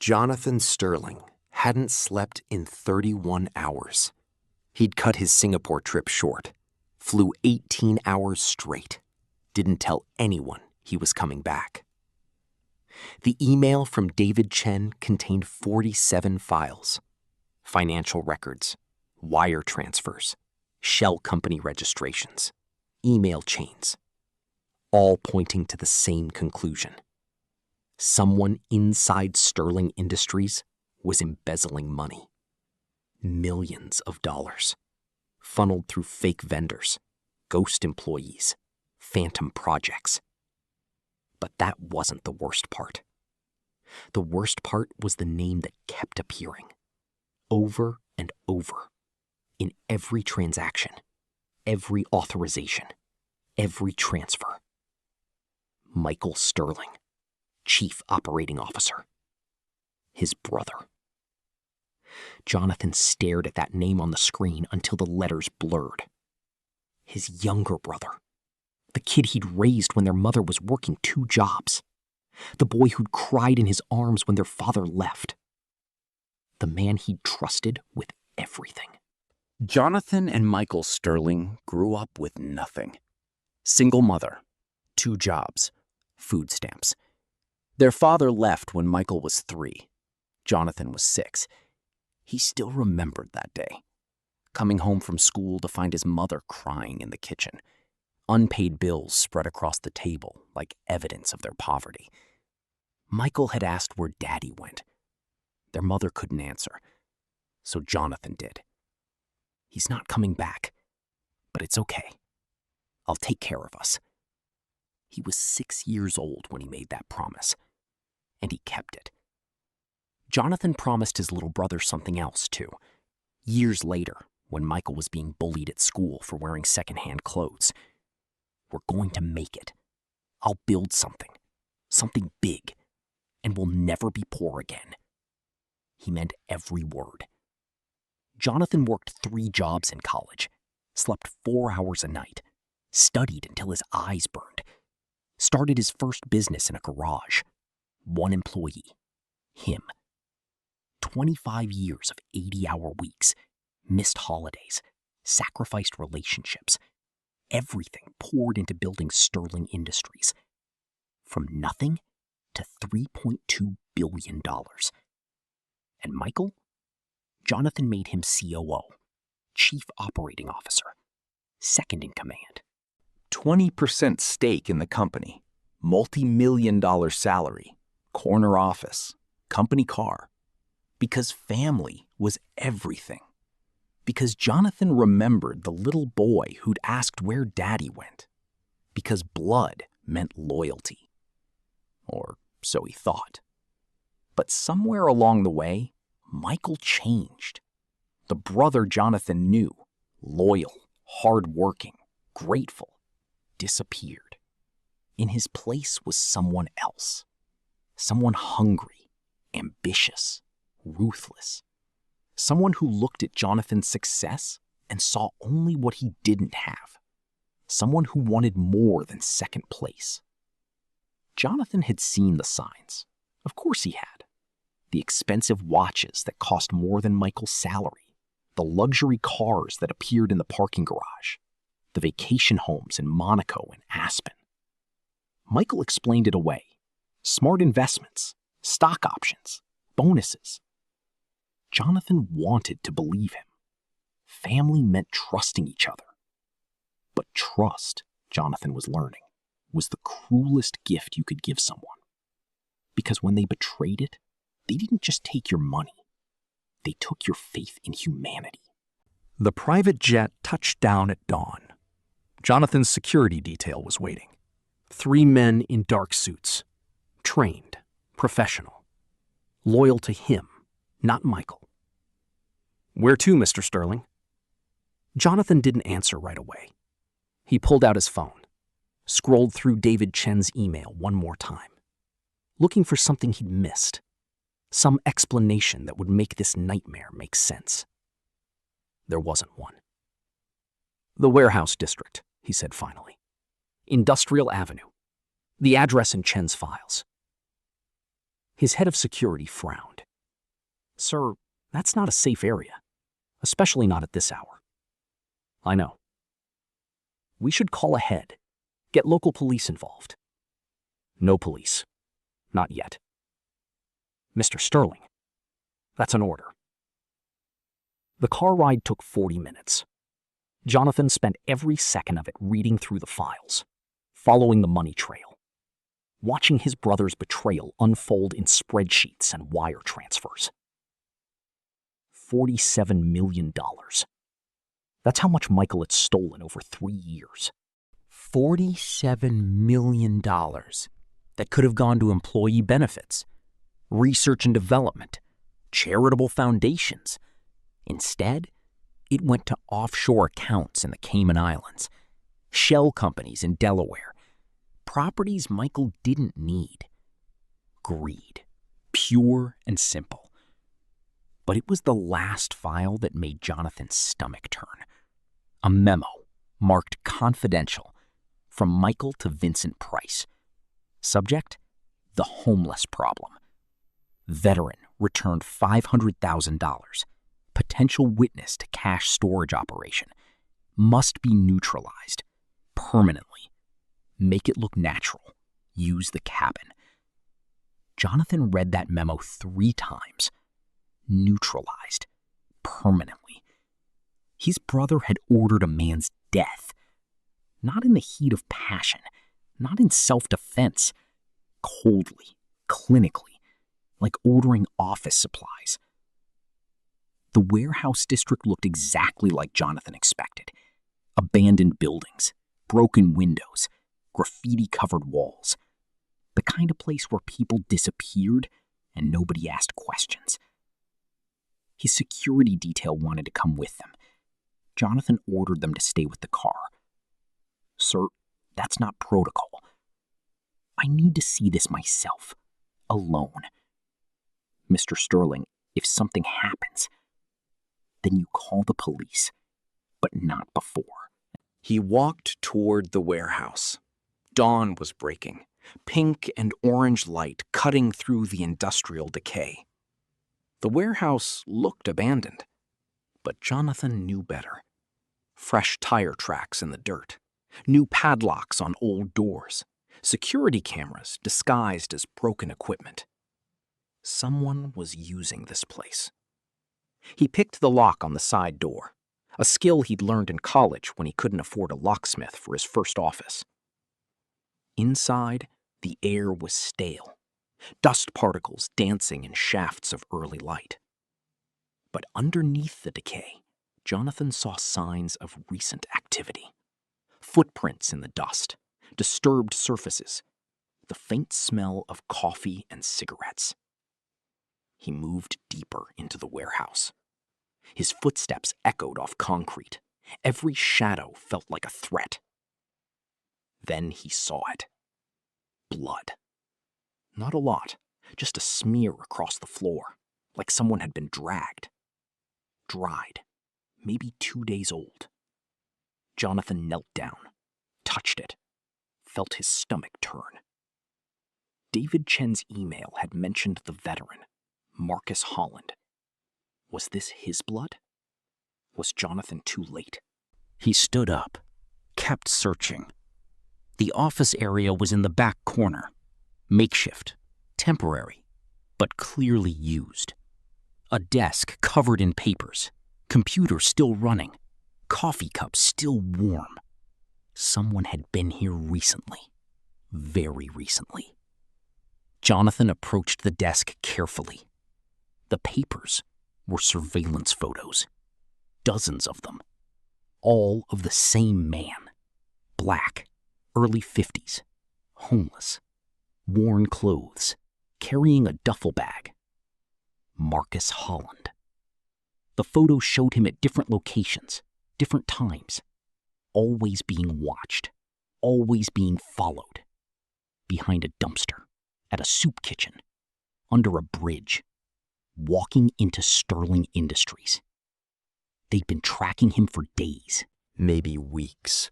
Jonathan Sterling hadn't slept in 31 hours. He'd cut his Singapore trip short, flew 18 hours straight, didn't tell anyone he was coming back. The email from David Chen contained 47 files, financial records, wire transfers, shell company registrations, email chains, all pointing to the same conclusion. Someone inside Sterling Industries was embezzling money. Millions of dollars, funneled through fake vendors, ghost employees, phantom projects. But that wasn't the worst part. The worst part was the name that kept appearing, over and over, in every transaction, every authorization, every transfer. Michael Sterling, Chief Operating Officer. His brother. Jonathan stared at that name on the screen until the letters blurred. His younger brother. The kid he'd raised when their mother was working 2 jobs. The boy who'd cried in his arms when their father left. The man he'd trusted with everything. Jonathan and Michael Sterling grew up with nothing. Single mother, 2 jobs, food stamps. Their father left when Michael was 3. Jonathan was 6. He still remembered that day, coming home from school to find his mother crying in the kitchen. Unpaid bills spread across the table like evidence of their poverty. Michael had asked where Daddy went. Their mother couldn't answer, so Jonathan did. He's not coming back, but it's okay. I'll take care of us. He was 6 years old when he made that promise, and he kept it. Jonathan promised his little brother something else, too. Years later, when Michael was being bullied at school for wearing secondhand clothes. We're going to make it. I'll build something big, and we'll never be poor again. He meant every word. Jonathan worked 3 jobs in college, slept 4 hours a night, studied until his eyes burned, started his first business in a garage. 1 employee, him. 25 years of 80-hour weeks, missed holidays, sacrificed relationships. Everything poured into building Sterling Industries. From nothing to $3.2 billion. And Michael? Jonathan made him COO, Chief Operating Officer, second in command. 20% stake in the company, multi-million-dollar salary, corner office, company car. Because family was everything. Because Jonathan remembered the little boy who'd asked where Daddy went. Because blood meant loyalty. Or so he thought. But somewhere along the way, Michael changed. The brother Jonathan knew, loyal, hard-working, grateful, disappeared. In his place was someone else. Someone hungry, ambitious, ruthless. Someone who looked at Jonathan's success and saw only what he didn't have. Someone who wanted more than second place. Jonathan had seen the signs. Of course he had. The expensive watches that cost more than Michael's salary. The luxury cars that appeared in the parking garage. The vacation homes in Monaco and Aspen. Michael explained it away. Smart investments, stock options, bonuses. Jonathan wanted to believe him. Family meant trusting each other. But trust, Jonathan was learning, was the cruelest gift you could give someone. Because when they betrayed it, they didn't just take your money. They took your faith in humanity. The private jet touched down at dawn. Jonathan's security detail was waiting. 3 men in dark suits. Trained, professional. Loyal to him, not Michael. "Where to, Mr. Sterling?" Jonathan didn't answer right away. He pulled out his phone, scrolled through David Chen's email one more time, looking for something he'd missed, some explanation that would make this nightmare make sense. There wasn't one. "The warehouse district," he said finally. "Industrial Avenue. The address in Chen's files." His head of security frowned. "Sir, that's not a safe area, especially not at this hour." "I know." "We should call ahead. Get local police involved." "No police. Not yet." "Mr. Sterling, that's an order." The car ride took 40 minutes. Jonathan spent every second of it reading through the files, following the money trail, watching his brother's betrayal unfold in spreadsheets and wire transfers. $47 million. That's how much Michael had stolen over 3 years. $47 million that could have gone to employee benefits, research and development, charitable foundations. Instead, it went to offshore accounts in the Cayman Islands, shell companies in Delaware, properties Michael didn't need. Greed, pure and simple. But it was the last file that made Jonathan's stomach turn. A memo marked confidential from Michael to Vincent Price. Subject: the homeless problem. Veteran returned $500,000. Potential witness to cash storage operation. Must be neutralized. Permanently. Make it look natural. Use the cabin. Jonathan read that memo 3 times. Neutralized. Permanently. His brother had ordered a man's death. Not in the heat of passion. Not in self-defense. Coldly. Clinically. Like ordering office supplies. The warehouse district looked exactly like Jonathan expected. Abandoned buildings, broken windows, graffiti-covered walls. The kind of place where people disappeared and nobody asked questions. His security detail wanted to come with them. Jonathan ordered them to stay with the car. "Sir, that's not protocol. I need to see this myself. Alone. Mr. Sterling, if something happens, then you call the police, but not before." He walked toward the warehouse. Dawn was breaking, pink and orange light cutting through the industrial decay. The warehouse looked abandoned, but Jonathan knew better. Fresh tire tracks in the dirt, new padlocks on old doors, security cameras disguised as broken equipment. Someone was using this place. He picked the lock on the side door, a skill he'd learned in college when he couldn't afford a locksmith for his first office. Inside, the air was stale, dust particles dancing in shafts of early light. But underneath the decay, Jonathan saw signs of recent activity. Footprints in the dust, disturbed surfaces, the faint smell of coffee and cigarettes. He moved deeper into the warehouse. His footsteps echoed off concrete. Every shadow felt like a threat. Then he saw it. Blood. Not a lot, just a smear across the floor, like someone had been dragged. Dried, maybe 2 days old. Jonathan knelt down, touched it, felt his stomach turn. David Chen's email had mentioned the veteran, Marcus Holland. Was this his blood? Was Jonathan too late? He stood up, kept searching. The office area was in the back corner. Makeshift, temporary, but clearly used. A desk covered in papers, computer still running, coffee cup still warm. Someone had been here recently, very recently. Jonathan approached the desk carefully. The papers were surveillance photos, dozens of them, all of the same man. Black, early 50s, homeless, worn clothes, carrying a duffel bag. Marcus Holland. The photos showed him at different locations, different times, always being watched, always being followed. Behind a dumpster, at a soup kitchen, under a bridge, walking into Sterling Industries. They'd been tracking him for days, maybe weeks,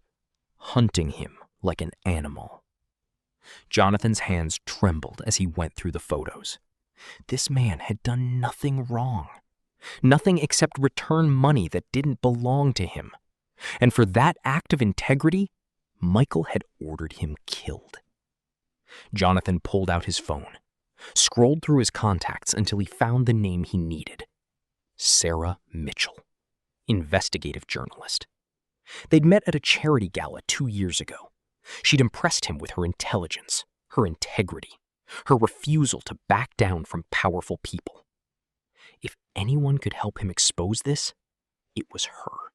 hunting him like an animal. Jonathan's hands trembled as he went through the photos. This man had done nothing wrong. Nothing except return money that didn't belong to him. And for that act of integrity, Michael had ordered him killed. Jonathan pulled out his phone, scrolled through his contacts until he found the name he needed. Sarah Mitchell, investigative journalist. They'd met at a charity gala 2 years ago. She'd impressed him with her intelligence, her integrity, her refusal to back down from powerful people. If anyone could help him expose this, it was her.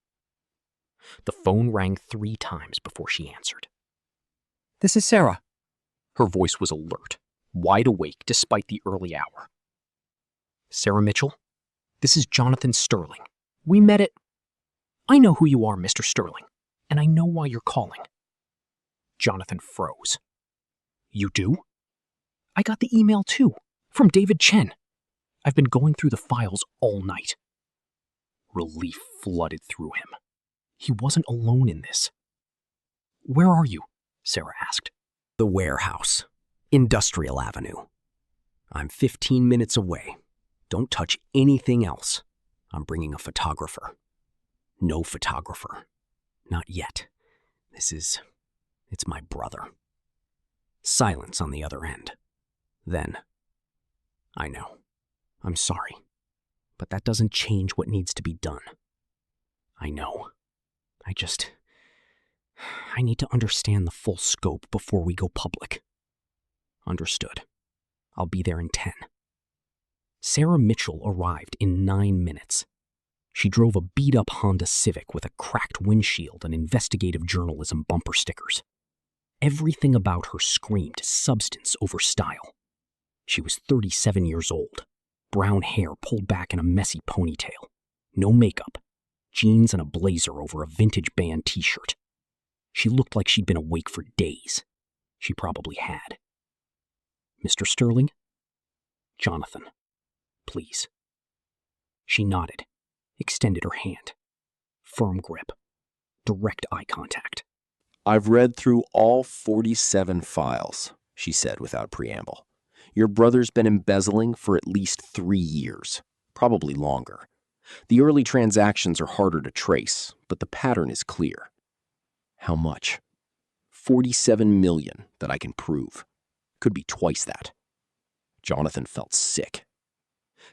The phone rang 3 times before she answered. This is Sarah. Her voice was alert, wide awake despite the early hour. Sarah Mitchell, this is Jonathan Sterling. We met at... I know who you are, Mr. Sterling, and I know why you're calling. Jonathan froze. You do? I got the email too, from David Chen. I've been going through the files all night. Relief flooded through him. He wasn't alone in this. Where are you? Sarah asked. The warehouse, Industrial Avenue. I'm 15 minutes away. Don't touch anything else. I'm bringing a photographer. No photographer. Not yet. It's my brother. Silence on the other end. Then, I know. I'm sorry. But that doesn't change what needs to be done. I know. I need to understand the full scope before we go public. Understood. I'll be there in 10. Sarah Mitchell arrived in 9 minutes. She drove a beat-up Honda Civic with a cracked windshield and investigative journalism bumper stickers. Everything about her screamed substance over style. She was 37 years old, brown hair pulled back in a messy ponytail, no makeup, jeans and a blazer over a vintage band t-shirt. She looked like she'd been awake for days. She probably had. Mr. Sterling? Jonathan, please. She nodded, extended her hand. Firm grip, direct eye contact. I've read through all 47 files, she said without preamble. Your brother's been embezzling for at least 3 years, probably longer. The early transactions are harder to trace, but the pattern is clear. How much? 47 million that I can prove. Could be twice that. Jonathan felt sick.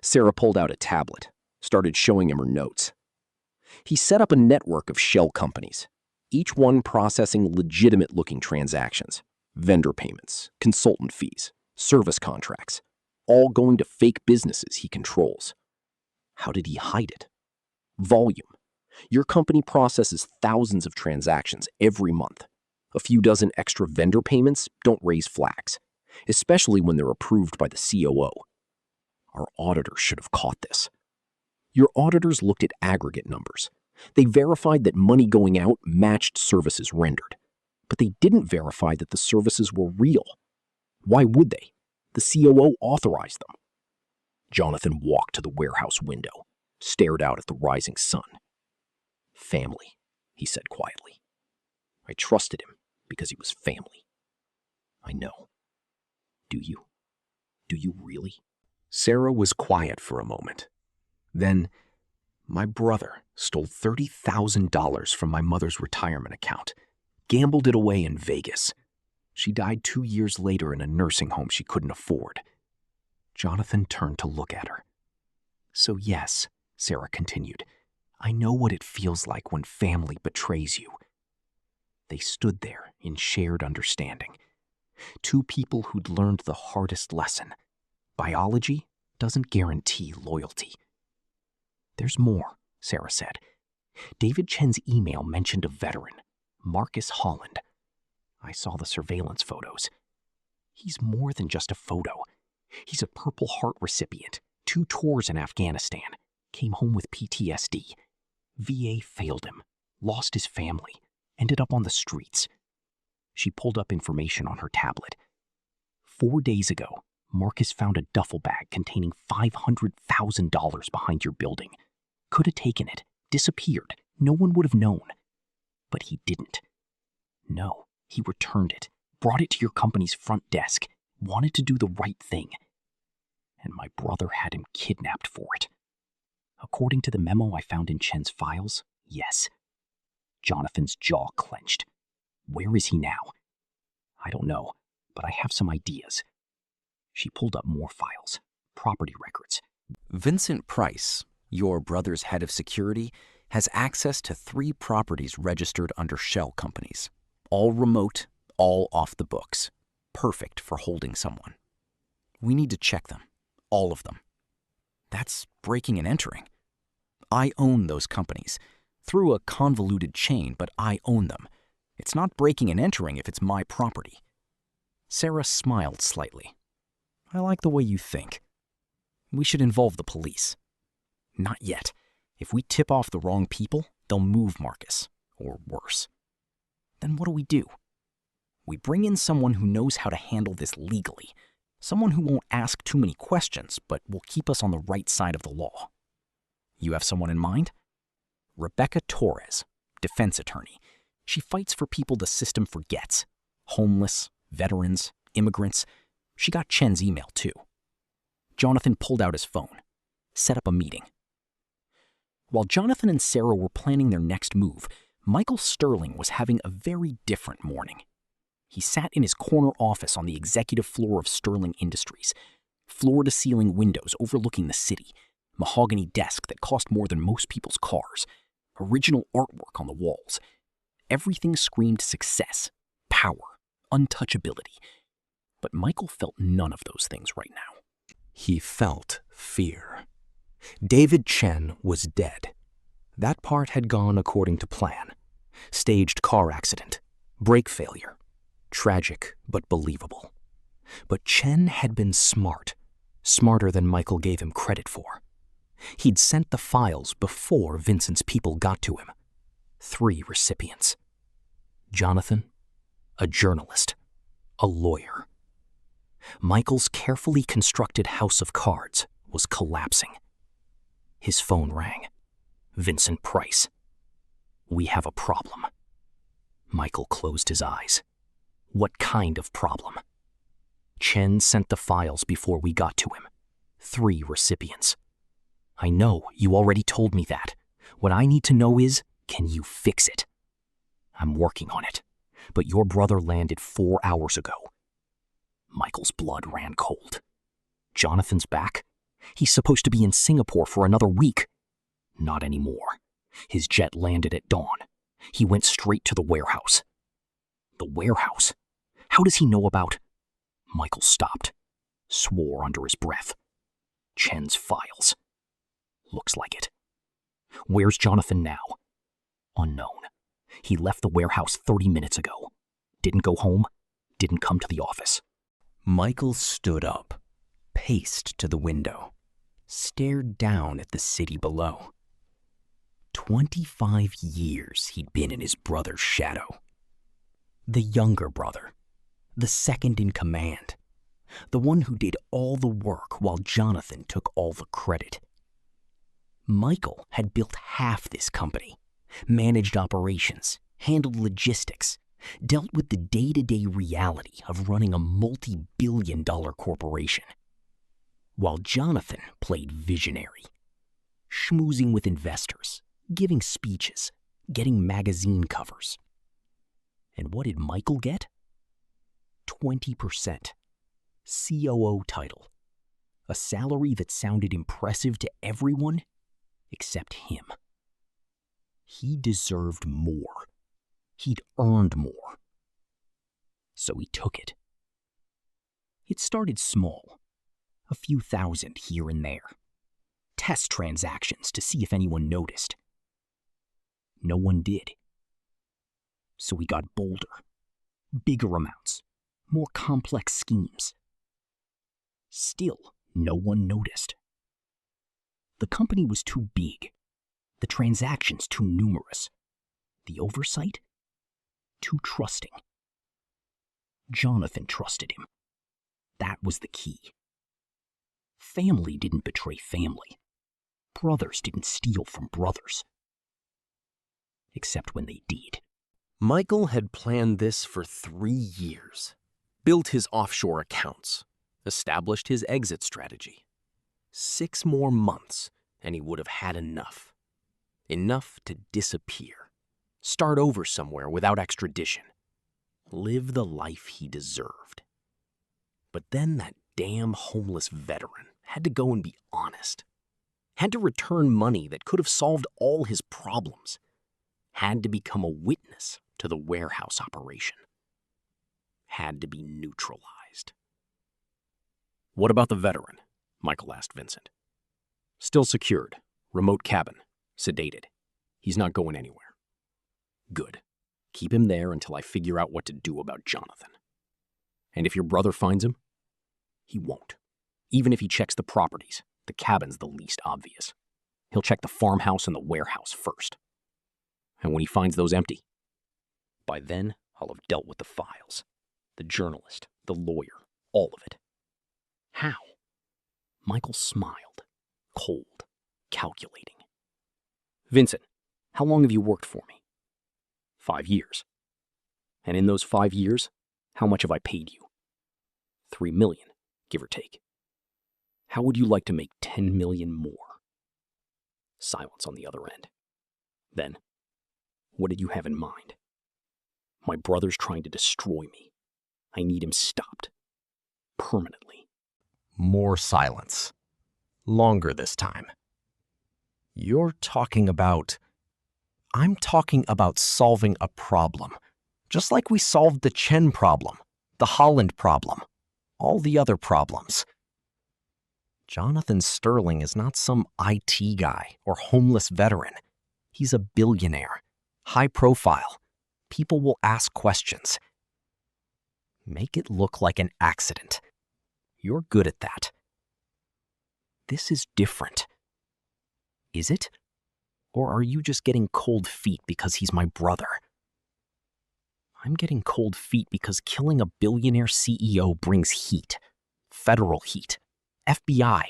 Sarah pulled out a tablet, started showing him her notes. He set up a network of shell companies, each one processing legitimate-looking transactions, vendor payments, consultant fees, service contracts, all going to fake businesses he controls. How did he hide it? Volume. Your company processes thousands of transactions every month. A few dozen extra vendor payments don't raise flags, especially when they're approved by the COO. Our auditors should have caught this. Your auditors looked at aggregate numbers. They verified that money going out matched services rendered, but they didn't verify that the services were real. Why would they? The COO authorized them. Jonathan walked to the warehouse window, stared out at the rising sun. Family, he said quietly. I trusted him because he was family. I know. Do you? Do you really? Sarah was quiet for a moment. Then, my brother stole $30,000 from my mother's retirement account, gambled it away in Vegas. She died 2 years later in a nursing home she couldn't afford. Jonathan turned to look at her. So yes, Sarah continued, I know what it feels like when family betrays you. They stood there in shared understanding. 2 people who'd learned the hardest lesson. Biology doesn't guarantee loyalty. There's more, Sarah said. David Chen's email mentioned a veteran, Marcus Holland. I saw the surveillance photos. He's more than just a photo. He's a Purple Heart recipient, 2 tours in Afghanistan, came home with PTSD. VA failed him, lost his family, ended up on the streets. She pulled up information on her tablet. 4 days ago, Marcus found a duffel bag containing $500,000 behind your building. Could have taken it, disappeared. No one would have known. But he didn't. No, he returned it, brought it to your company's front desk, wanted to do the right thing. and my brother had him kidnapped for it. According to the memo I found in Chen's files, yes. Jonathan's jaw clenched. Where is he now? I don't know, but I have some ideas. She pulled up more files, property records. Vincent Price, your brother's head of security, has access to 3 properties registered under shell companies. All remote, all off the books. Perfect for holding someone. We need to check them. All of them. That's breaking and entering. I own those companies. Through a convoluted chain, but I own them. It's not breaking and entering if it's my property. Sarah smiled slightly. I like the way you think. We should involve the police. Not yet. If we tip off the wrong people, they'll move Marcus, or worse. Then what do? We bring in someone who knows how to handle this legally. Someone who won't ask too many questions, but will keep us on the right side of the law. You have someone in mind? Rebecca Torres, defense attorney. She fights for people the system forgets. Homeless, veterans, immigrants. She got Chen's email too. Jonathan pulled out his phone, set up a meeting. While Jonathan and Sarah were planning their next move, Michael Sterling was having a very different morning. He sat in his corner office on the executive floor of Sterling Industries, floor-to-ceiling windows overlooking the city, mahogany desk that cost more than most people's cars, original artwork on the walls. Everything screamed success, power, untouchability. But Michael felt none of those things right now. He felt fear. David Chen was dead. That part had gone according to plan. Staged car accident, brake failure. Tragic, but believable. But Chen had been smart, smarter than Michael gave him credit for. He'd sent the files before Vincent's people got to him. 3 recipients. Jonathan, a journalist, a lawyer. Michael's carefully constructed house of cards was collapsing. His phone rang. Vincent Price. We have a problem. Michael closed his eyes. What kind of problem? Chen sent the files before we got to him. 3 recipients. I know, you already told me that. What I need to know is, can you fix it? I'm working on it. But your brother landed 4 hours ago. Michael's blood ran cold. Jonathan's back? He's supposed to be in Singapore for another week. Not anymore. His jet landed at dawn. He went straight to the warehouse. The warehouse? How does he know about... Michael stopped, swore under his breath. Chen's files. Looks like it. Where's Jonathan now? Unknown. He left the warehouse 30 minutes ago. Didn't go home, didn't come to the office. Michael stood up, paced to the window, stared down at the city below. 25 years he'd been in his brother's shadow. The younger brother, the second in command, the one who did all the work while Jonathan took all the credit. Michael had built half this company, managed operations, handled logistics, dealt with the day-to-day reality of running a multi-billion-dollar corporation. While Jonathan played visionary, schmoozing with investors, giving speeches, getting magazine covers. And what did Michael get? 20%. COO title. A salary that sounded impressive to everyone except him. He deserved more. He'd earned more. So he took it. It started small. A few thousand here and there. Test transactions to see if anyone noticed. No one did. So he got bolder. Bigger amounts. More complex schemes. Still, no one noticed. The company was too big. The transactions too numerous. The oversight too trusting. Jonathan trusted him. That was the key. Family didn't betray family. Brothers didn't steal from brothers. Except when they did. Michael had planned this for 3 years, built his offshore accounts, established his exit strategy, 6 more months, and he would have had enough. Enough to disappear. Start over somewhere without extradition. Live the life he deserved. But then that damn homeless veteran had to go and be honest. Had to return money that could have solved all his problems. Had to become a witness to the warehouse operation. Had to be neutralized. What about the veteran? Michael asked Vincent. Still secured, remote cabin, sedated. He's not going anywhere. Good. Keep him there until I figure out what to do about Jonathan. And if your brother finds him, he won't. Even if he checks the properties, the cabin's the least obvious. He'll check the farmhouse and the warehouse first. And when he finds those empty, by then I'll have dealt with the files, the journalist, the lawyer, all of it. How? Michael smiled, cold, calculating. Vincent, how long have you worked for me? 5 years. And in those 5 years, how much have I paid you? 3 million, give or take. How would you like to make 10 million more? Silence on the other end. Then, what did you have in mind? My brother's trying to destroy me. I need him stopped. Permanently. More silence. Longer this time. You're talking about... I'm talking about solving a problem. Just like we solved the Chen problem, the Holland problem, all the other problems. Jonathan Sterling is not some IT guy or homeless veteran. He's a billionaire, high profile. People will ask questions. Make it look like an accident. You're good at that. This is different. Is it? Or are you just getting cold feet because he's my brother? I'm getting cold feet because killing a billionaire CEO brings heat. Federal heat. FBI.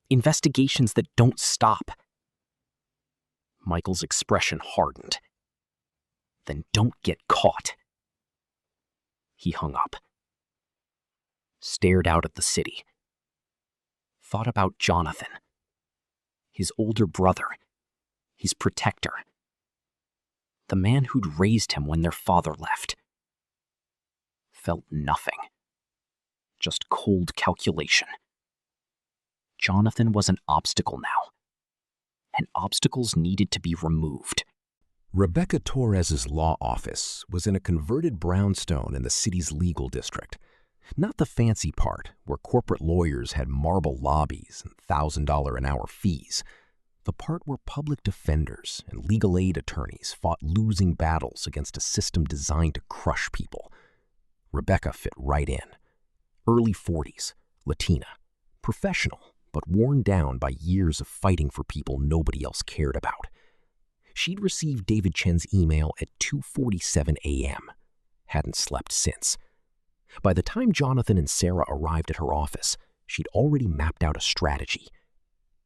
Investigations that don't stop. Michael's expression hardened. Then don't get caught. He hung up. Stared out at the city. Thought about Jonathan. His older brother. His protector. The man who'd raised him when their father left. Felt nothing. Just cold calculation. Jonathan was an obstacle now. And obstacles needed to be removed. Rebecca Torres's law office was in a converted brownstone in the city's legal district. Not the fancy part, where corporate lawyers had marble lobbies and $1,000 an hour fees. The part where public defenders and legal aid attorneys fought losing battles against a system designed to crush people. Rebecca fit right in. Early 40s, Latina, professional, but worn down by years of fighting for people nobody else cared about. She'd received David Chen's email at 2:47 a.m. Hadn't slept since. By the time Jonathan and Sarah arrived at her office, she'd already mapped out a strategy.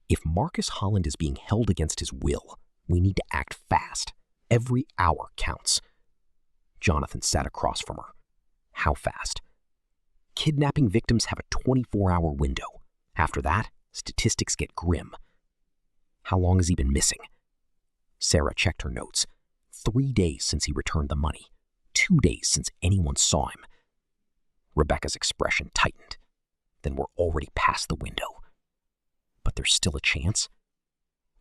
If Marcus Holland is being held against his will, we need to act fast. Every hour counts. Jonathan sat across from her. How fast? Kidnapping victims have a 24-hour window. After that, statistics get grim. How long has he been missing? Sarah checked her notes. 3 days since he returned the money. 2 days since anyone saw him. Rebecca's expression tightened. Then we're already past the window. But there's still a chance?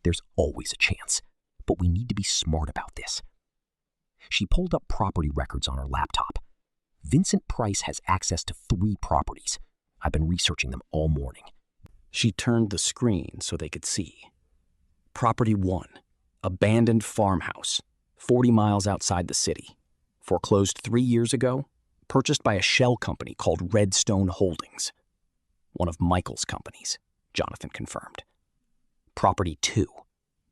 There's always a chance, but we need to be smart about this. She pulled up property records on her laptop. Vincent Price has access to 3 properties. I've been researching them all morning. She turned the screen so they could see. Property 1, abandoned farmhouse, 40 miles outside the city. Foreclosed 3 years ago, purchased by a shell company called Redstone Holdings. One of Michael's companies, Jonathan confirmed. Property 2,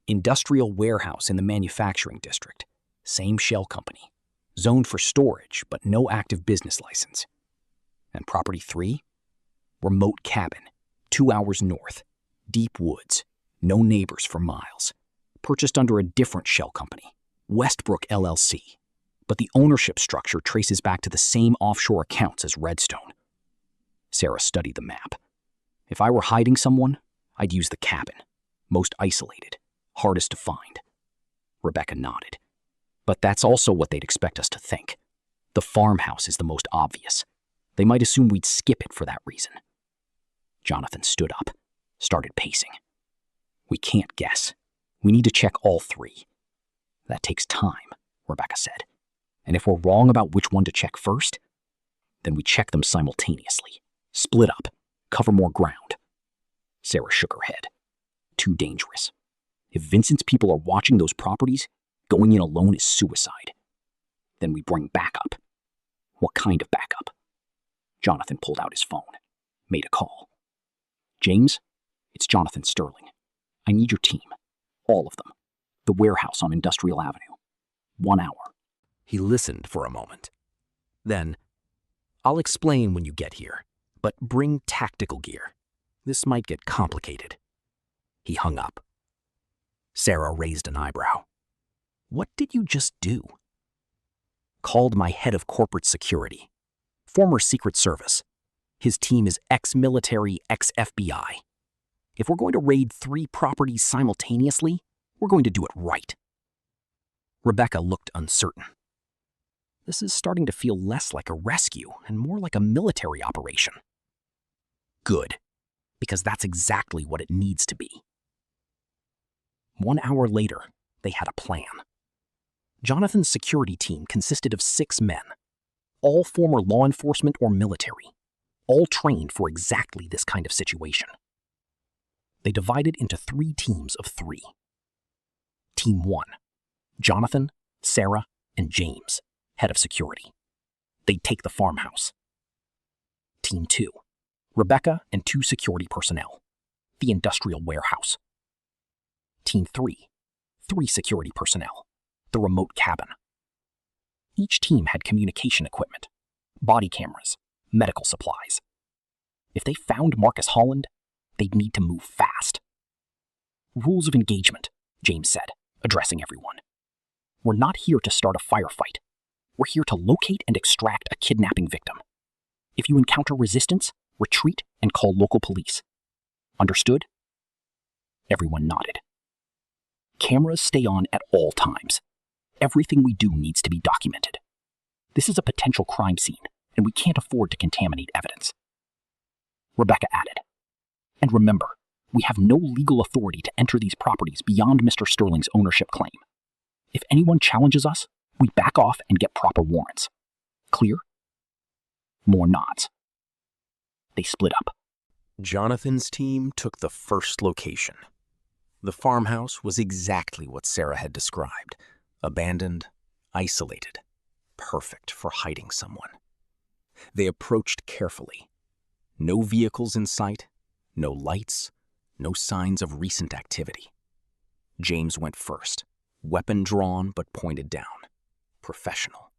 industrial warehouse in the manufacturing district. Same shell company. Zoned for storage, but no active business license. And property 3, remote cabin, 2 hours north. Deep woods, no neighbors for miles. Purchased under a different shell company, Westbrook LLC. But the ownership structure traces back to the same offshore accounts as Redstone. Sarah studied the map. If I were hiding someone, I'd use the cabin. Most isolated. Hardest to find. Rebecca nodded. But that's also what they'd expect us to think. The farmhouse is the most obvious. They might assume we'd skip it for that reason. Jonathan stood up, started pacing. We can't guess. We need to check all three. That takes time, Rebecca said. And if we're wrong about which one to check first, then we check them simultaneously. Split up. Cover more ground. Sarah shook her head. Too dangerous. If Vincent's people are watching those properties, going in alone is suicide. Then we bring backup. What kind of backup? Jonathan pulled out his phone, made a call. James, it's Jonathan Sterling. I need your team. All of them. The warehouse on Industrial Avenue. 1 hour. He listened for a moment. Then, I'll explain when you get here, but bring tactical gear. This might get complicated. He hung up. Sarah raised an eyebrow. What did you just do? Called my head of corporate security. Former Secret Service. His team is ex-military, ex-FBI. If we're going to raid 3 properties simultaneously, we're going to do it right. Rebecca looked uncertain. This is starting to feel less like a rescue and more like a military operation. Good, because that's exactly what it needs to be. 1 hour later, they had a plan. Jonathan's security team consisted of 6 men, all former law enforcement or military, all trained for exactly this kind of situation. They divided into 3 teams of 3. Team 1, Jonathan, Sarah, and James, head of security. They'd take the farmhouse. Team 2, Rebecca and 2 security personnel, the industrial warehouse. Team 3, 3 security personnel, the remote cabin. Each team had communication equipment, body cameras, medical supplies. If they found Marcus Holland, they'd need to move fast. Rules of engagement, James said, addressing everyone. We're not here to start a firefight. We're here to locate and extract a kidnapping victim. If you encounter resistance, retreat and call local police. Understood? Everyone nodded. Cameras stay on at all times. Everything we do needs to be documented. This is a potential crime scene, and we can't afford to contaminate evidence. Rebecca added, and remember, we have no legal authority to enter these properties beyond Mr. Sterling's ownership claim. If anyone challenges us, we back off and get proper warrants. Clear? More nods. They split up. Jonathan's team took the first location. The farmhouse was exactly what Sarah had described. Abandoned, isolated, perfect for hiding someone. They approached carefully. No vehicles in sight, no lights, no signs of recent activity. James went first, weapon drawn but pointed down. Professional,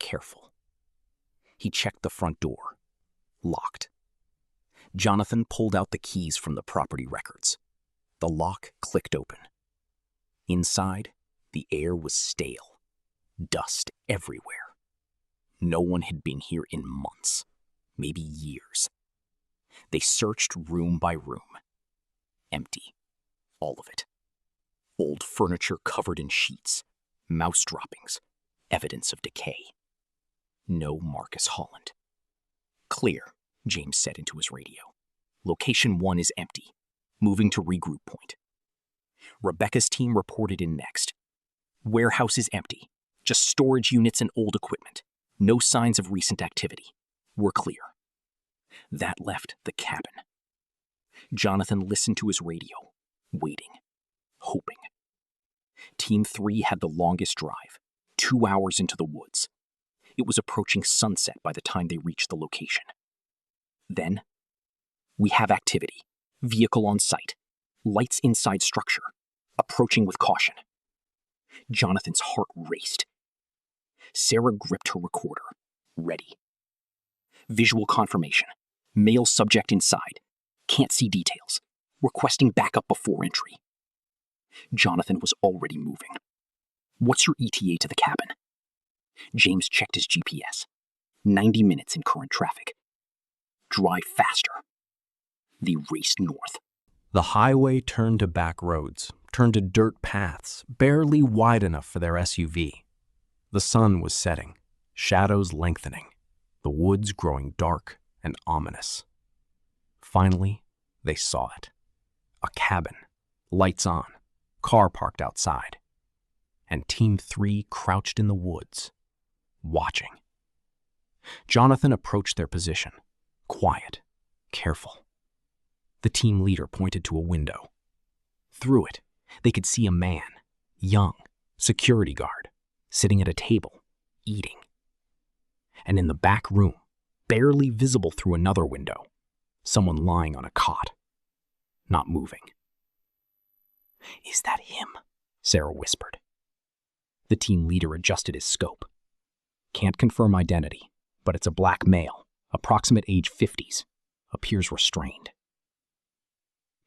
careful. He checked the front door. Locked. Jonathan pulled out the keys from the property records. The lock clicked open. Inside, the air was stale. Dust everywhere. No one had been here in months, maybe years. They searched room by room. Empty. All of it. Old furniture covered in sheets, mouse droppings, evidence of decay. No Marcus Holland. Clear, James said into his radio. Location 1 is empty. Moving to regroup point. Rebecca's team reported in next. Warehouse is empty. Just storage units and old equipment. No signs of recent activity. We're clear. That left the cabin. Jonathan listened to his radio, waiting, hoping. Team 3 had the longest drive, 2 hours into the woods. It was approaching sunset by the time they reached the location. Then, we have activity. Vehicle on site. Lights inside structure. Approaching with caution. Jonathan's heart raced. Sarah gripped her recorder. Ready. Visual confirmation. Male subject inside. Can't see details. Requesting backup before entry. Jonathan was already moving. What's your ETA to the cabin? James checked his GPS. 90 minutes in current traffic. Drive faster. They raced north. The highway turned to back roads, turned to dirt paths, barely wide enough for their SUV. The sun was setting, shadows lengthening, the woods growing dark and ominous. Finally, they saw it. A cabin, lights on, car parked outside, and Team 3 crouched in the woods, watching. Jonathan approached their position, quiet, careful. The team leader pointed to a window. Through it, they could see a man, young, security guard, sitting at a table, eating. And in the back room, barely visible through another window, someone lying on a cot, not moving. "Is that him?" Sarah whispered. The team leader adjusted his scope. "Can't confirm identity, but it's a black male, approximate age 50s, appears restrained."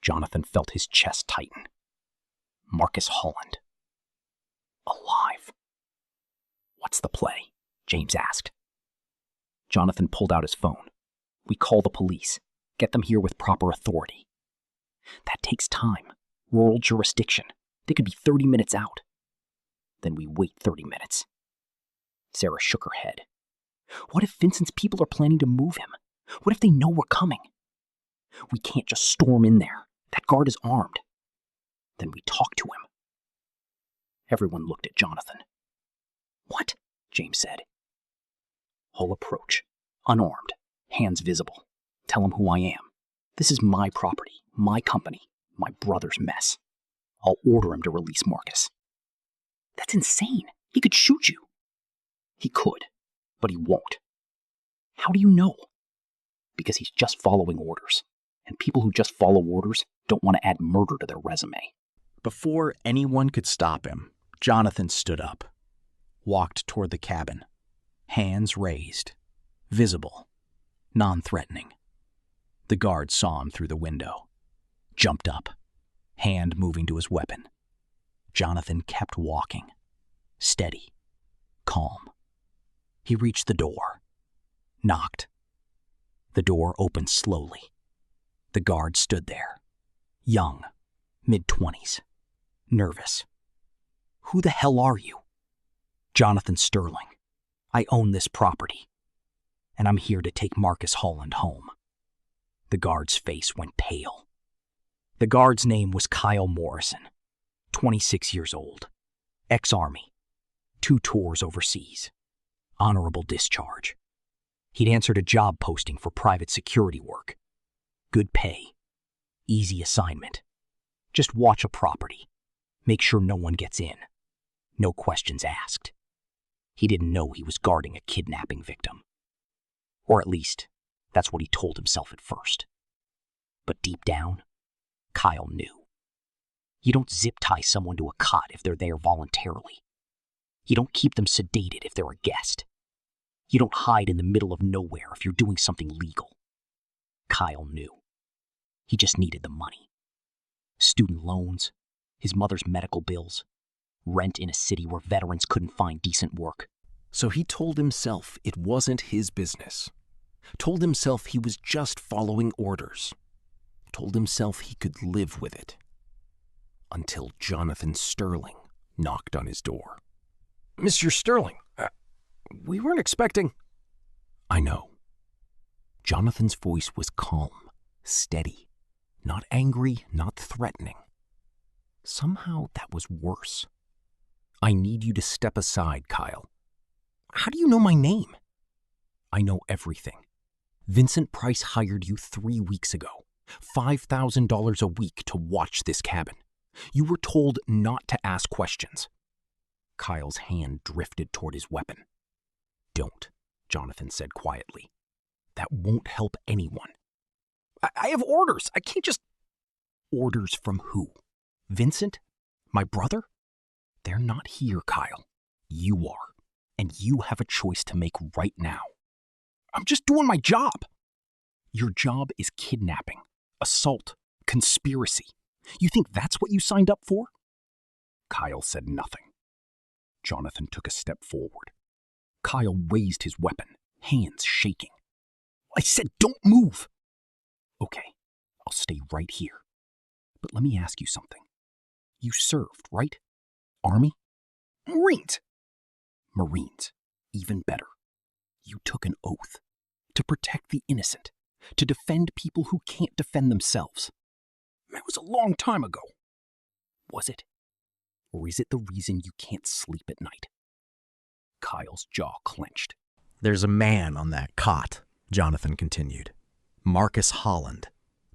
Jonathan felt his chest tighten. Marcus Holland. Alive. "What's the play?" James asked. Jonathan pulled out his phone. "We call the police. Get them here with proper authority." "That takes time. Rural jurisdiction. They could be 30 minutes out." "Then we wait 30 minutes. Sarah shook her head. "What if Vincent's people are planning to move him? What if they know we're coming? We can't just storm in there. That guard is armed." "Then we talk to him." Everyone looked at Jonathan. "What?" James said. "I'll approach, unarmed, hands visible. Tell him who I am. This is my property, my company, my brother's mess. I'll order him to release Marcus." "That's insane. He could shoot you." "He could, but he won't." "How do you know?" "Because he's just following orders. And people who just follow orders don't want to add murder to their resume." Before anyone could stop him, Jonathan stood up, walked toward the cabin, hands raised, visible, non-threatening. The guard saw him through the window, jumped up, hand moving to his weapon. Jonathan kept walking, steady, calm. He reached the door, knocked. The door opened slowly. The guard stood there, young, mid-20s, nervous. "Who the hell are you?" "Jonathan Sterling. I own this property, and I'm here to take Marcus Holland home." The guard's face went pale. The guard's name was Kyle Morrison, 26 years old, ex-Army, 2 tours overseas, honorable discharge. He'd answered a job posting for private security work. Good pay, easy assignment. Just watch a property, make sure no one gets in. No questions asked. He didn't know he was guarding a kidnapping victim. Or at least, that's what he told himself at first. But deep down, Kyle knew. You don't zip-tie someone to a cot if they're there voluntarily. You don't keep them sedated if they're a guest. You don't hide in the middle of nowhere if you're doing something legal. Kyle knew. He just needed the money. Student loans, his mother's medical bills, rent in a city where veterans couldn't find decent work. So he told himself it wasn't his business. Told himself he was just following orders. Told himself he could live with it. Until Jonathan Sterling knocked on his door. "Mr. Sterling, we weren't expecting—" "I know." Jonathan's voice was calm, steady, not angry, not threatening. Somehow that was worse. "I need you to step aside, Kyle." "How do you know my name?" "I know everything. Vincent Price hired you 3 weeks ago, $5,000 a week to watch this cabin. You were told not to ask questions." Kyle's hand drifted toward his weapon. "Don't," Jonathan said quietly. "That won't help anyone." I have orders. I can't just—" "Orders from who? Vincent? My brother? They're not here, Kyle. You are. And you have a choice to make right now." "I'm just doing my job." "Your job is kidnapping, assault, conspiracy. You think that's what you signed up for?" Kyle said nothing. Jonathan took a step forward. Kyle raised his weapon, hands shaking. "I said don't move." "Okay, I'll stay right here. But let me ask you something. You served, right? Army? Marines! Marines. Even better. You took an oath to protect the innocent, to defend people who can't defend themselves. That was a long time ago. Was it? Or is it the reason you can't sleep at night? Kyle's jaw clenched. There's a man on that cot, Jonathan continued. Marcus Holland,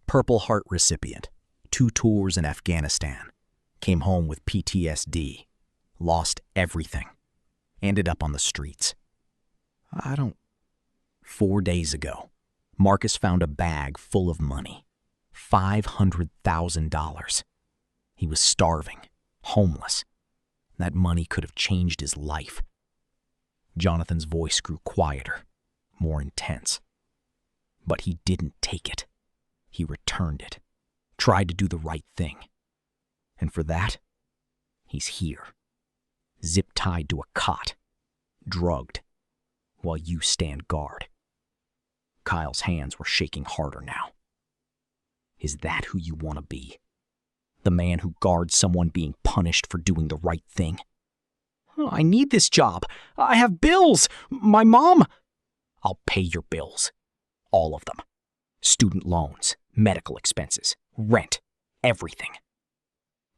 Purple Heart recipient, 2 tours in Afghanistan, came home with PTSD, lost everything, ended up on the streets. 4 days ago, Marcus found a bag full of money, $500,000. He was starving, homeless. That money could have changed his life. Jonathan's voice grew quieter, more intense. But he didn't take it. He returned it, tried to do the right thing. And for that, he's here, zip-tied to a cot, drugged, while you stand guard. Kyle's hands were shaking harder now. Is that who you want to be? The man who guards someone being punished for doing the right thing? Oh, I need this job. I have bills. My mom... I'll pay your bills. All of them. Student loans, medical expenses, rent, everything.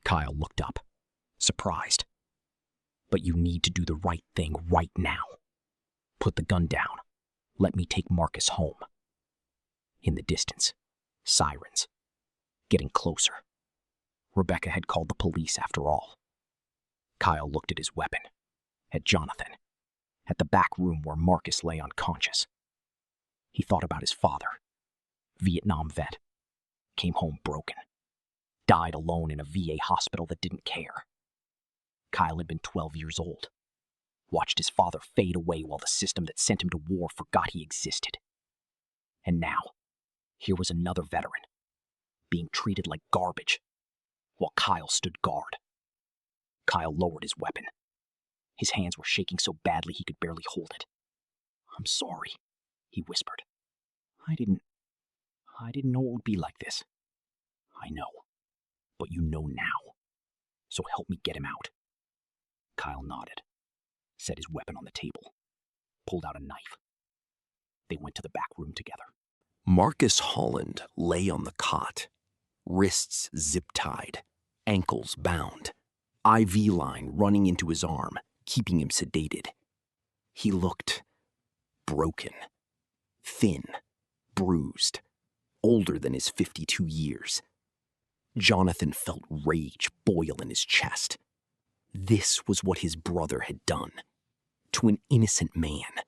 Kyle looked up, surprised. But you need to do the right thing right now. Put the gun down. Let me take Marcus home. In the distance, sirens. Getting closer. Rebecca had called the police after all. Kyle looked at his weapon, at Jonathan, at the back room where Marcus lay unconscious. He thought about his father, Vietnam vet, came home broken, died alone in a VA hospital that didn't care. Kyle had been 12 years old, watched his father fade away while the system that sent him to war forgot he existed. And now, here was another veteran, being treated like garbage, while Kyle stood guard. Kyle lowered his weapon. His hands were shaking so badly he could barely hold it. "I'm sorry," he whispered. I didn't know it would be like this. I know, but you know now. So help me get him out." Kyle nodded, set his weapon on the table, pulled out a knife. They went to the back room together. Marcus Holland lay on the cot, wrists zip-tied, ankles bound, IV line running into his arm, keeping him sedated. He looked broken, thin, bruised, older than his 52 years. Jonathan felt rage boil in his chest. This was what his brother had done to an innocent man,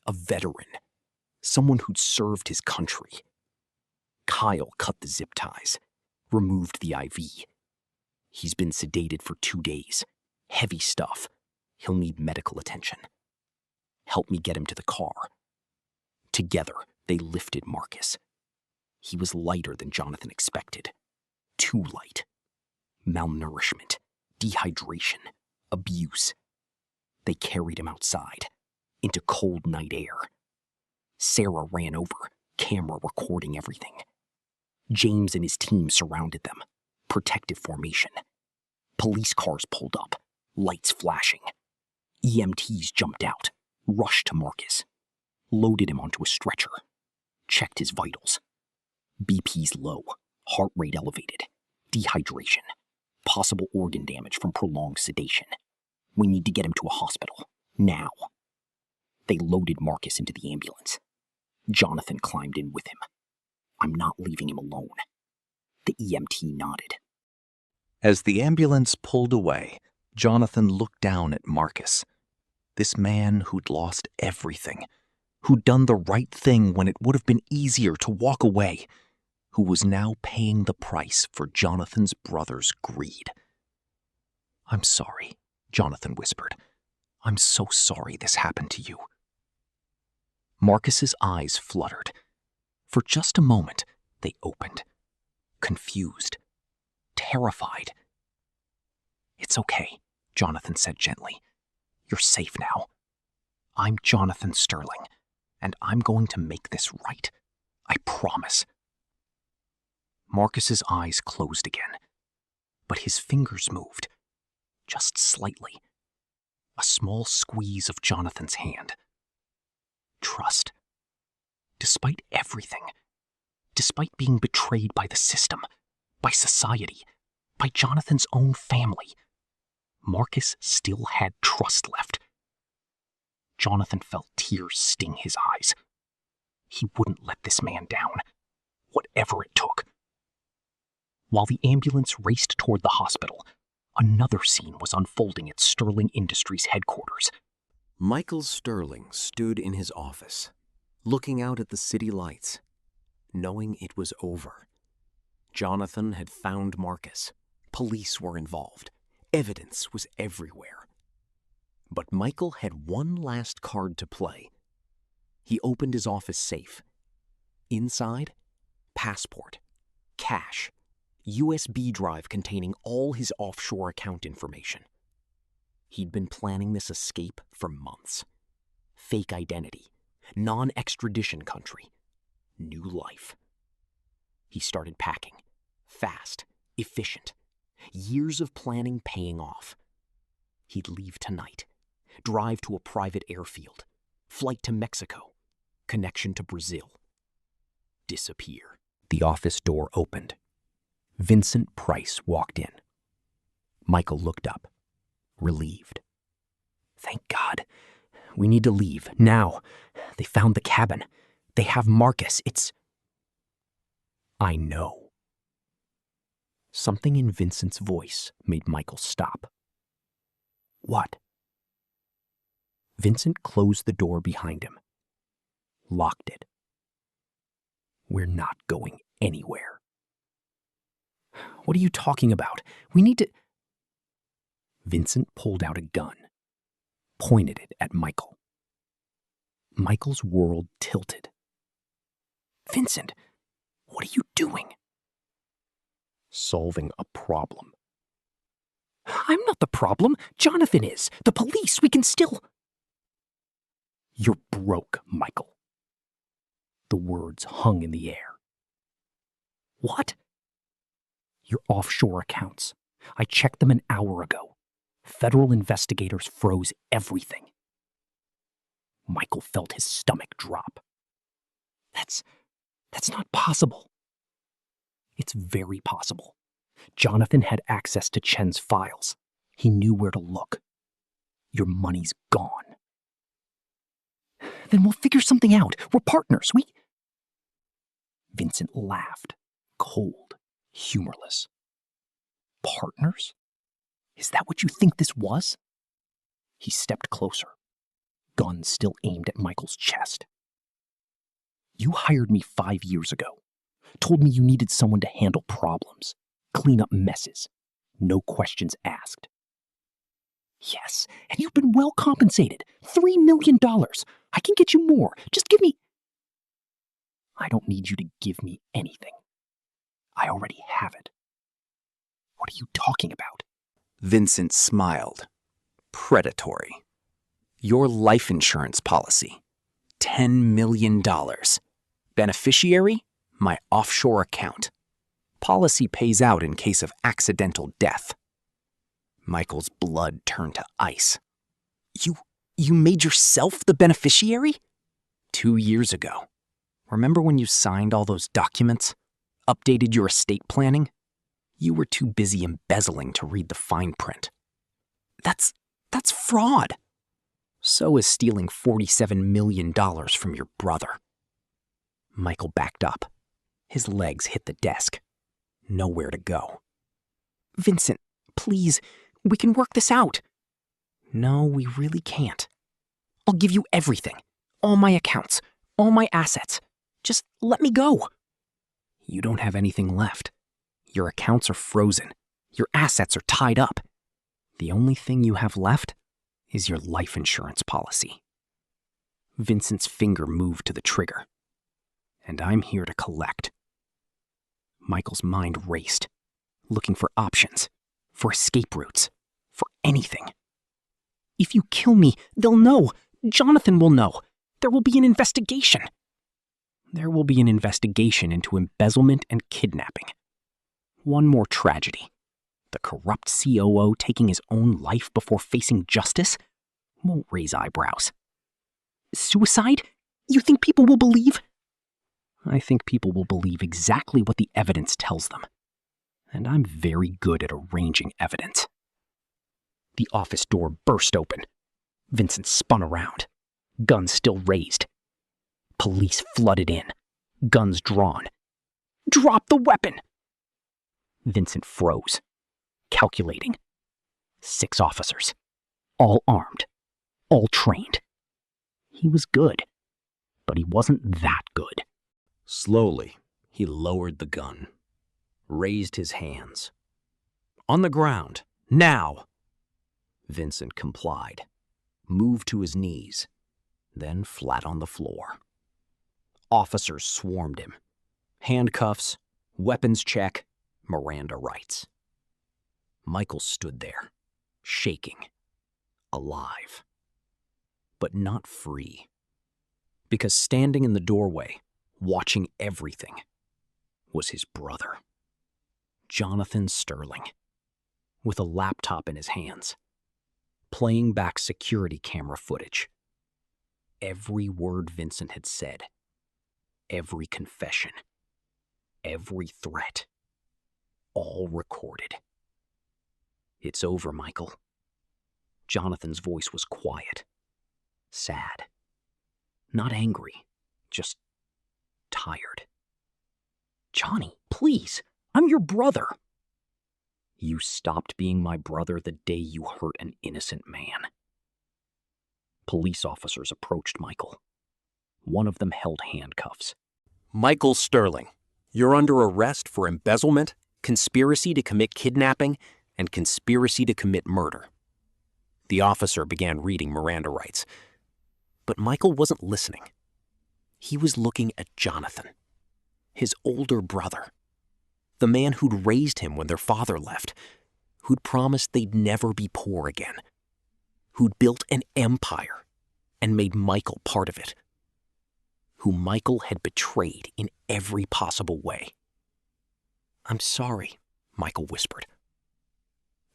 a veteran, someone who'd served his country. Kyle cut the zip ties, removed the IV. He's been sedated for 2 days. Heavy stuff. He'll need medical attention. Help me get him to the car. Together, they lifted Marcus. He was lighter than Jonathan expected. Too light. Malnourishment, dehydration, abuse. They carried him outside, into cold night air. Sarah ran over, camera recording everything. James and his team surrounded them, protective formation. Police cars pulled up, lights flashing. EMTs jumped out, rushed to Marcus, loaded him onto a stretcher, checked his vitals. BP's low, heart rate elevated, dehydration, possible organ damage from prolonged sedation. We need to get him to a hospital, now. They loaded Marcus into the ambulance. Jonathan climbed in with him. I'm not leaving him alone. The EMT nodded. As the ambulance pulled away, Jonathan looked down at Marcus. This man who'd lost everything, who'd done the right thing when it would have been easier to walk away, who was now paying the price for Jonathan's brother's greed. "I'm sorry," Jonathan whispered. "I'm so sorry this happened to you." Marcus's eyes fluttered. For just a moment, they opened, confused, terrified. "It's okay," Jonathan said gently. "You're safe now. I'm Jonathan Sterling, and I'm going to make this right. I promise." Marcus's eyes closed again, but his fingers moved, just slightly. A small squeeze of Jonathan's hand. Trust. Despite everything, despite being betrayed by the system, by society, by Jonathan's own family, Marcus still had trust left. Jonathan felt tears sting his eyes. He wouldn't let this man down, whatever it took. While the ambulance raced toward the hospital, another scene was unfolding at Sterling Industries headquarters. Michael Sterling stood in his office, looking out at the city lights, knowing it was over. Jonathan had found Marcus. Police were involved. Evidence was everywhere. But Michael had one last card to play. He opened his office safe. Inside, passport, cash, USB drive containing all his offshore account information. He'd been planning this escape for months. Fake identity, non-extradition country, new life. He started packing, fast, efficient. Years of planning paying off. He'd leave tonight, drive to a private airfield, flight to Mexico, connection to Brazil, disappear. The office door opened. Vincent Price walked in. Michael looked up, relieved. Thank God. We need to leave, now. They found the cabin. They have Marcus. I know. Something in Vincent's voice made Michael stop. What? Vincent closed the door behind him, locked it. We're not going anywhere. What are you talking about? We need to... Vincent pulled out a gun, pointed it at Michael. Michael's world tilted. Vincent, what are you doing? Solving a problem. I'm not the problem. Jonathan is. The police, we can still... You're broke, Michael. The words hung in the air. What? Your offshore accounts. I checked them an hour ago. Federal investigators froze everything. Michael felt his stomach drop. That's not possible. It's very possible. Jonathan had access to Chen's files. He knew where to look. Your money's gone. Then we'll figure something out. We're partners. Vincent laughed, cold, humorless. Partners? Is that what you think this was? He stepped closer, gun still aimed at Michael's chest. You hired me 5 years ago. Told me you needed someone to handle problems, clean up messes, no questions asked. Yes, and you've been well compensated. $3 million. I can get you more. Just give me... I don't need you to give me anything. I already have it. What are you talking about? Vincent smiled. Predatory. Your life insurance policy. $10 million. Beneficiary? My offshore account. Policy pays out in case of accidental death. Michael's blood turned to ice. You made yourself the beneficiary? 2 years ago. Remember when you signed all those documents? Updated your estate planning? You were too busy embezzling to read the fine print. That's fraud. So is stealing $47 million from your brother. Michael backed up. His legs hit the desk. Nowhere to go. Vincent, please, we can work this out. No, we really can't. I'll give you everything. All my accounts, all my assets. Just let me go. You don't have anything left. Your accounts are frozen. Your assets are tied up. The only thing you have left is your life insurance policy. Vincent's finger moved to the trigger. And I'm here to collect. Michael's mind raced, looking for options, for escape routes, for anything. If you kill me, they'll know. Jonathan will know. There will be an investigation. There will be an investigation into embezzlement and kidnapping. One more tragedy. The corrupt COO taking his own life before facing justice won't raise eyebrows. Suicide? You think people will believe? I think people will believe exactly what the evidence tells them. And I'm very good at arranging evidence. The office door burst open. Vincent spun around, guns still raised. Police flooded in, guns drawn. Drop the weapon! Vincent froze, calculating. 6 officers, all armed, all trained. He was good, but he wasn't that good. Slowly, he lowered the gun, raised his hands. On the ground, now! Vincent complied, moved to his knees, then flat on the floor. Officers swarmed him. Handcuffs, weapons check, Miranda rights. Michael stood there, shaking, alive, but not free. Because standing in the doorway, watching everything, was his brother, Jonathan Sterling, with a laptop in his hands, playing back security camera footage. Every word Vincent had said, every confession, every threat, all recorded. It's over, Michael. Jonathan's voice was quiet, sad, not angry, just tired. Johnny, please, I'm your brother. You stopped being my brother the day you hurt an innocent man. Police officers approached Michael. One of them held handcuffs. Michael Sterling, you're under arrest for embezzlement, conspiracy to commit kidnapping, and conspiracy to commit murder. The officer began reading Miranda rights. But Michael wasn't listening. He was looking at Jonathan, his older brother, the man who'd raised him when their father left, who'd promised they'd never be poor again, who'd built an empire and made Michael part of it, who Michael had betrayed in every possible way. I'm sorry, Michael whispered.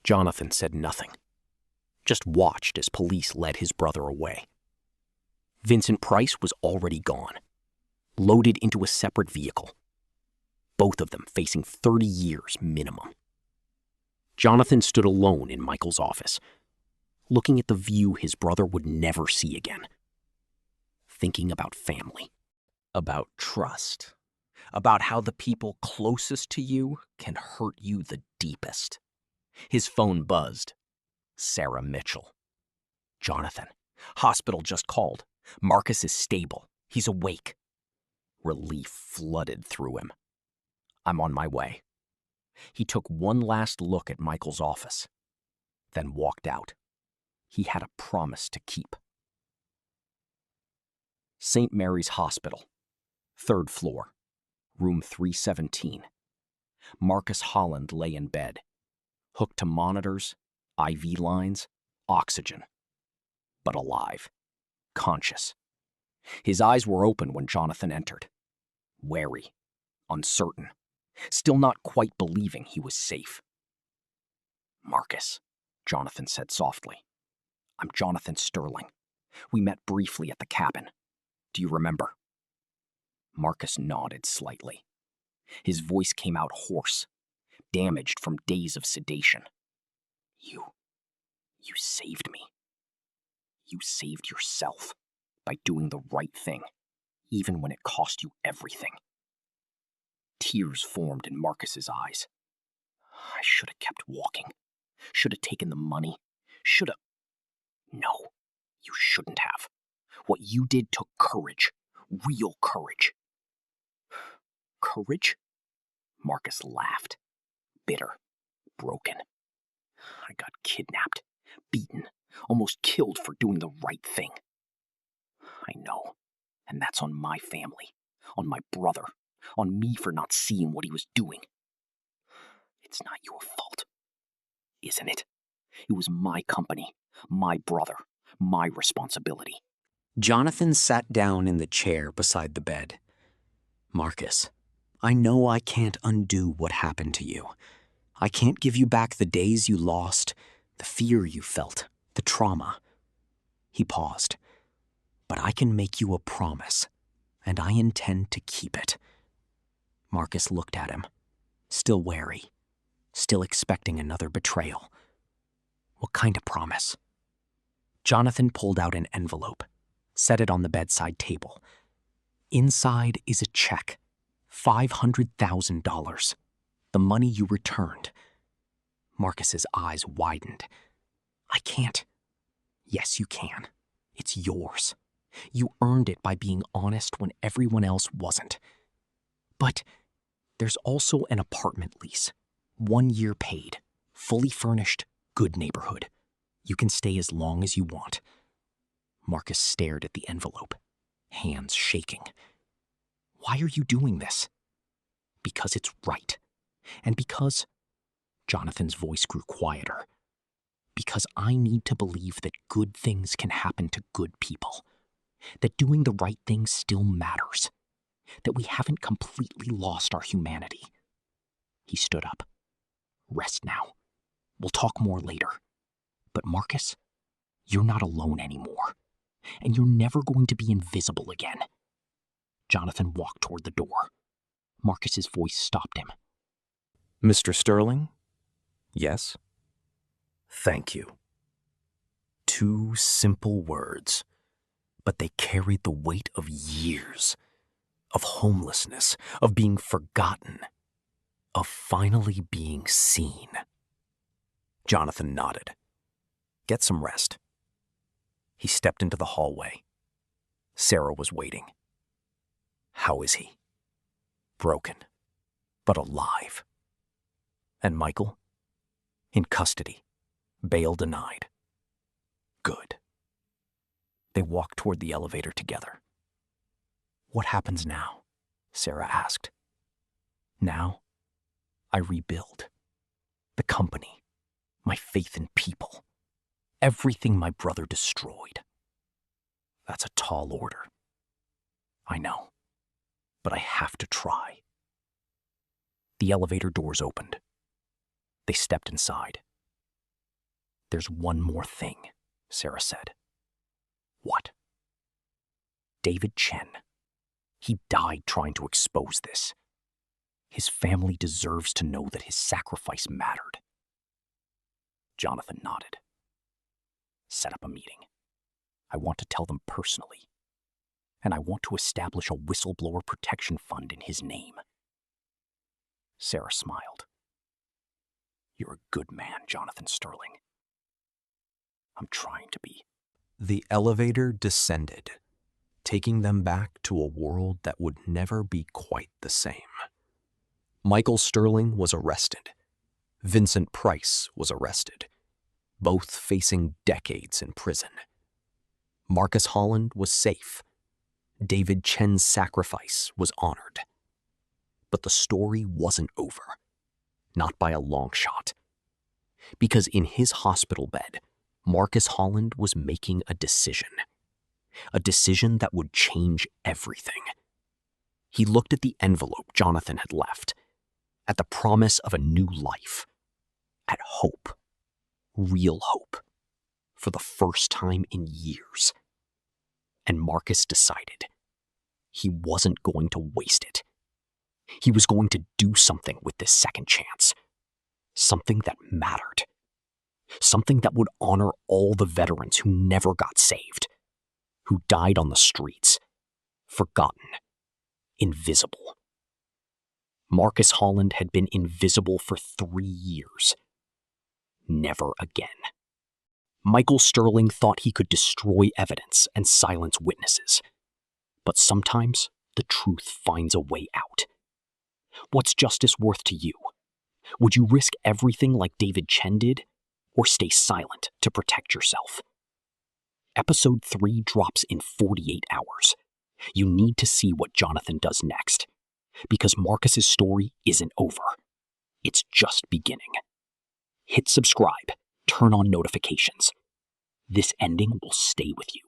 Jonathan said nothing, just watched as police led his brother away. Vincent Price was already gone, loaded into a separate vehicle, both of them facing 30 years minimum. Jonathan stood alone in Michael's office, looking at the view his brother would never see again, thinking about family, about trust, about how the people closest to you can hurt you the deepest. His phone buzzed. Sarah Mitchell. Jonathan, hospital just called. Marcus is stable. He's awake. Relief flooded through him. I'm on my way. He took one last look at Michael's office, then walked out. He had a promise to keep. St. Mary's Hospital, 3rd floor, room 317. Marcus Holland lay in bed, hooked to monitors, IV lines, oxygen, but alive, conscious. His eyes were open when Jonathan entered, wary, uncertain, still not quite believing he was safe. Marcus, Jonathan said softly. I'm Jonathan Sterling. We met briefly at the cabin. Do you remember? Marcus nodded slightly. His voice came out hoarse, damaged from days of sedation. You saved me. You saved yourself by doing the right thing, even when it cost you everything. Tears formed in Marcus's eyes. I should have kept walking. Should have taken the money. Should have... No, you shouldn't have. What you did took courage. Real courage. Courage? Marcus laughed. Bitter. Broken. I got kidnapped. Beaten. Almost killed for doing the right thing. I know. And that's on my family. On my brother. On me for not seeing what he was doing. It's not your fault. Isn't it? It was my company. My brother. My responsibility. Jonathan sat down in the chair beside the bed, Marcus, I know I can't undo what happened to you. I can't give you back the days you lost, the fear you felt, the trauma. He paused. But I can make you a promise, and I intend to keep it. Marcus looked at him, still wary, still expecting another betrayal. What kind of promise? Jonathan pulled out an envelope, set it on the bedside table. Inside is a check, $500,000, the money you returned. Marcus's eyes widened. I can't. Yes, you can. It's yours. You earned it by being honest when everyone else wasn't. But there's also an apartment lease, 1 year paid, fully furnished, good neighborhood. You can stay as long as you want. Marcus stared at the envelope, hands shaking. Why are you doing this? Because it's right. And because, Jonathan's voice grew quieter, because I need to believe that good things can happen to good people, that doing the right thing still matters, that we haven't completely lost our humanity. He stood up. Rest now. We'll talk more later. But Marcus, you're not alone anymore, and you're never going to be invisible again. Jonathan walked toward the door. Marcus's voice stopped him. Mr. Sterling? Yes? Thank you. 2 simple words, but they carried the weight of years, of homelessness, of being forgotten, of finally being seen. Jonathan nodded. Get some rest. He stepped into the hallway. Sarah was waiting. How is he? Broken, but alive. And Michael? In custody. Bail denied. Good. They walked toward the elevator together. What happens now? Sarah asked. Now, I rebuild. The company. My faith in people. Everything my brother destroyed. That's a tall order. I know. But I have to try. The elevator doors opened. They stepped inside. There's one more thing, Sarah said. What? David Chen. He died trying to expose this. His family deserves to know that his sacrifice mattered. Jonathan nodded. Set up a meeting. I want to tell them personally. And I want to establish a whistleblower protection fund in his name. Sarah smiled. You're a good man, Jonathan Sterling. I'm trying to be. The elevator descended, taking them back to a world that would never be quite the same. Michael Sterling was arrested. Vincent Price was arrested, both facing decades in prison. Marcus Holland was safe. David Chen's sacrifice was honored. But the story wasn't over. Not by a long shot. Because in his hospital bed, Marcus Holland was making a decision. A decision that would change everything. He looked at the envelope Jonathan had left, at the promise of a new life, at hope, real hope, for the first time in years. And Marcus decided he wasn't going to waste it. He was going to do something with this second chance. Something that mattered. Something that would honor all the veterans who never got saved, who died on the streets, forgotten, invisible. Marcus Holland had been invisible for 3 years. Never again. Michael Sterling thought he could destroy evidence and silence witnesses. But sometimes the truth finds a way out. What's justice worth to you? Would you risk everything like David Chen did, or stay silent to protect yourself? Episode 3 drops in 48 hours. You need to see what Jonathan does next, because Marcus's story isn't over. It's just beginning. Hit subscribe, turn on notifications. This ending will stay with you.